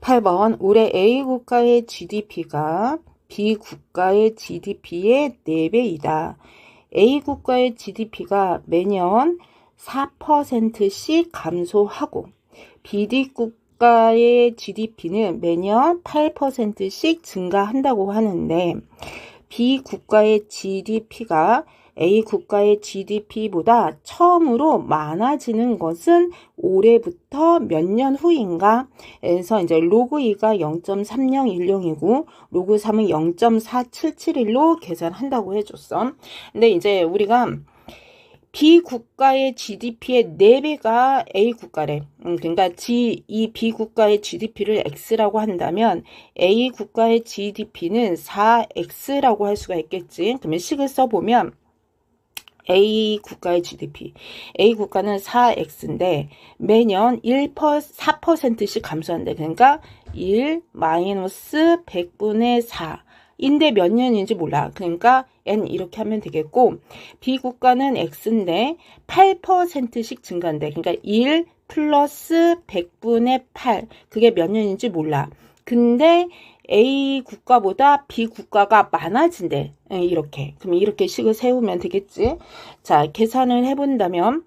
8번 올해 A 국가의 GDP가 B 국가의 GDP의 4배이다. A 국가의 GDP가 매년 4%씩 감소하고 BD 국가의 GDP는 매년 8%씩 증가한다고 하는데 B 국가의 GDP가 A 국가의 GDP보다 처음으로 많아지는 것은 올해부터 몇 년 후인가? 그래서 이제 로그 2가 0.3010이고 로그 3은 0.4771로 계산한다고 해줬어. 근데 이제 우리가 B 국가의 GDP의 4배가 A 국가래. 그러니까 이 B 국가의 GDP를 X라고 한다면 A 국가의 GDP는 4X라고 할 수가 있겠지. 그러면 식을 써보면 A 국가의 GDP. A 국가는 4X인데 매년 4%씩 감소한대. 그러니까 1 마이너스 100분의 4. 인데 몇 년인지 몰라. 그러니까 N 이렇게 하면 되겠고 B 국가는 X인데 8%씩 증가한대. 그러니까 1 플러스 100분의 8. 그게 몇 년인지 몰라. 근데 A 국가보다 B 국가가 많아진대. 이렇게. 그럼 이렇게 식을 세우면 되겠지. 자, 계산을 해본다면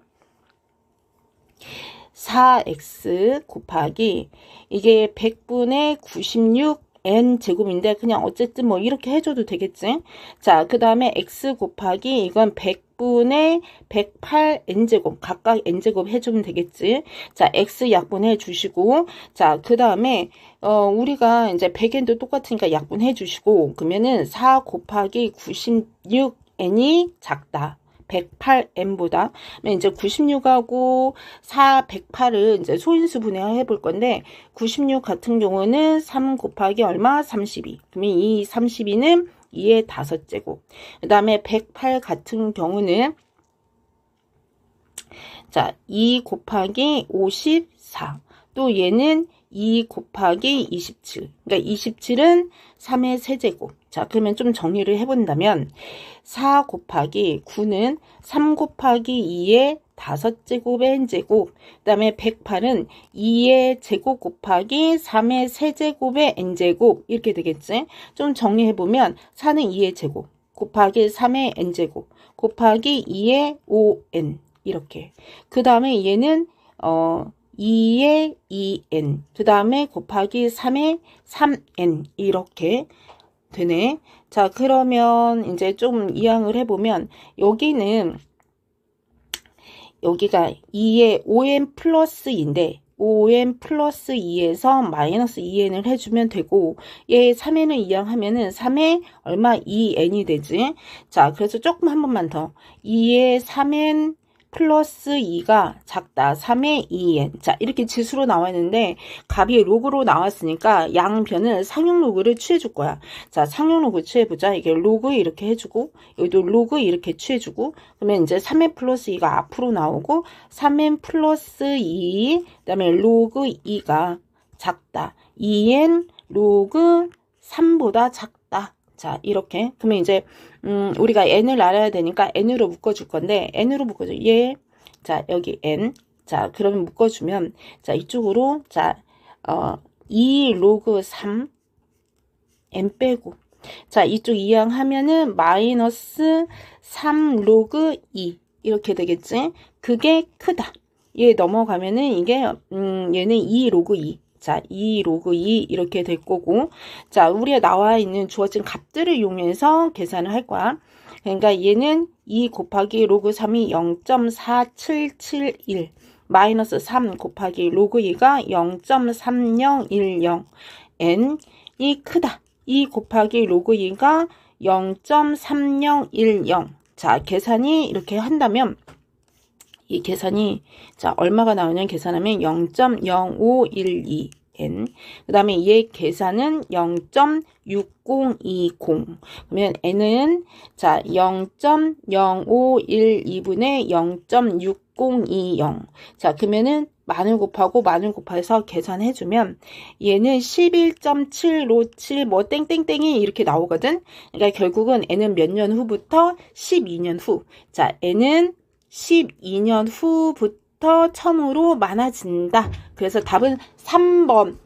4x 곱하기 이게 100분의 96 n제곱인데 그냥 어쨌든 뭐 이렇게 해줘도 되겠지. 자, 그 다음에 x 곱하기 이건 100분의 108 n제곱 각각 n제곱 해주면 되겠지. 자, x 약분해 주시고 자, 그 다음에 우리가 이제 100n도 똑같으니까 약분해 주시고 그러면은 4 곱하기 96n이 작다. 108n보다 이제 96하고 4, 108을 이제 소인수 분해해 볼 건데 96 같은 경우는 3 곱하기 얼마? 32. 그러면 이 32는 2의 5제곱. 그 다음에 108 같은 경우는 자, 2 곱하기 54. 또 얘는 2 곱하기 27. 그러니까 27은 3의 세제곱. 자, 그러면 좀 정리를 해본다면 4 곱하기 9는 3 곱하기 2의 5제곱의 n제곱. 그 다음에 108은 2의 제곱 곱하기 3의 세제곱의 n제곱. 이렇게 되겠지? 좀 정리해보면 4는 2의 제곱 곱하기 3의 n제곱 곱하기 2의 5n. 이렇게. 그 다음에 얘는 2의 2n, 그 다음에 곱하기 3의 3n 이렇게 되네. 자, 그러면 이제 좀 이항을 해보면 여기가 2의 5n 플러스 2인데 5n 플러스 2에서 마이너스 2n을 해주면 되고 얘 3n을 이항하면은 3의 얼마? 2n이 되지. 자, 그래서 조금 한 번만 더. 2의 3n 플러스 2가 작다. 3의 2n. 자, 이렇게 지수로 나와 있는데 값이 로그로 나왔으니까 양변을 상용 로그를 취해줄 거야. 자, 상용 로그 취해보자. 이게 로그 이렇게 해주고 여기도 로그 이렇게 취해주고 그러면 이제 3n 플러스 2가 앞으로 나오고 3n 플러스 2 그다음에 로그 2가 작다. 2n 로그 3보다 작다. 자, 이렇게. 그러면 이제, 우리가 n을 알아야 되니까 n으로 묶어줄 건데, n으로 묶어줘. 얘. 자, 여기 n. 자, 그러면 묶어주면, 자, 이쪽으로, 자, 2 로그 3, n 빼고. 자, 이쪽 이항하면은 마이너스 3 로그 2. 이렇게 되겠지? 그게 크다. 얘 넘어가면은 이게, 얘는 2 로그 2. 자, 2 로그 2 이렇게 될 거고 자, 우리가 나와 있는 주어진 값들을 이용해서 계산을 할 거야. 그러니까 얘는 2 곱하기 로그 3이 0.4771 마이너스 3 곱하기 로그 2가 0.3010 n이 크다. 2 곱하기 로그 2가 0.3010 자, 계산이 이렇게 한다면 이 계산이 자 얼마가 나오냐면 계산하면 0.0512n 그 다음에 얘 계산은 0.6020 그러면 n은 자 0.0512분의 0.6020 자 그러면은 만을 곱하고 만을 곱해서 계산해주면 얘는 11.757 뭐 땡땡땡이 이렇게 나오거든. 그러니까 결국은 n은 몇 년 후부터 12년 후. 자 n은 12년 후부터 처음으로 많아진다. 그래서 답은 3번